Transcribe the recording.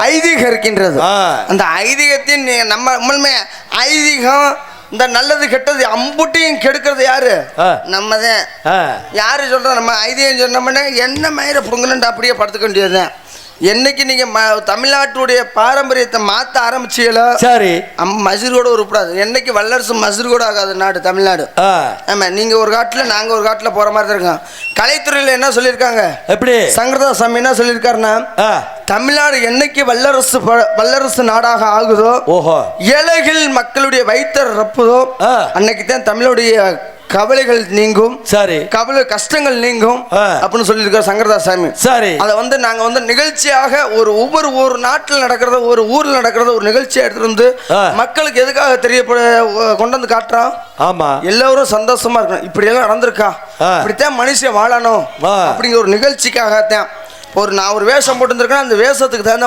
ஐதீகம் இருக்கின்றது. அந்த ஐதீகத்தின் நம்ம உண்மை ஐதீகம் இந்த நல்லது கெட்டது அம்புட்டையும் கெடுக்கிறது யாரு? நம்மதான். யாரு சொல்ற நம்ம ஐதீகம் சொன்னோம்னா என்ன மயிரை புடுங்கலன்ட்டு அப்படியே படுத்துக்க வேண்டியதுதான். என்னைக்கு நீங்க தமிழ்நாட்டுடைய பாரம்பரியத்தை மாத்த ஆரம்பிச்சீங்களோ சரி மசூர் கூட உருப்படாது. என்னைக்கு வல்லரசு மசூர் கூட ஆகாது நாடு தமிழ்நாடு. ஆமா, நீங்க ஒரு காட்டுல நாங்க ஒரு காட்டுல போற மாதிரி தான் இருக்கோம். கலைத்துறையில என்ன சொல்லியிருக்காங்க, எப்படி சங்கரதாஸ் சாமி என்ன சொல்லியிருக்காருன்னா, தமிழ்நாடு என்னைக்கு வல்லரசு நாடாக ஆகுதோ, ஏழைகள் மக்களுடைய வயிற்று ரப்புதோ, அன்னைக்கு தான் தமிழுடைய கவலைகள் நீங்கும், சரி கவலை கஷ்டங்கள் நீங்கும் அப்படின்னு சொல்லியிருக்காரு சங்கரதாஸ் சாமி. சரி, அதை வந்து நாங்க நிகழ்ச்சியாக ஒவ்வொரு நாட்டில் நடக்கிறத ஒரு ஊர்ல நடக்கிறத ஒரு நிகழ்ச்சியா எடுத்துட்டு வந்து மக்களுக்கு எதுக்காக கொண்டு வந்து காட்டுறோம். ஆமா, எல்லாரும் சந்தோஷமா இருக்கணும். இப்படி எல்லாம் நடந்திருக்கா, இப்படித்தான் மனுஷன் வாழணும் அப்படிங்கிற ஒரு நிகழ்ச்சிக்காகத்தான் நான் ஒரு வேஷம் போட்டு இருக்கேன். அந்த வேஷத்துக்கு தகுந்த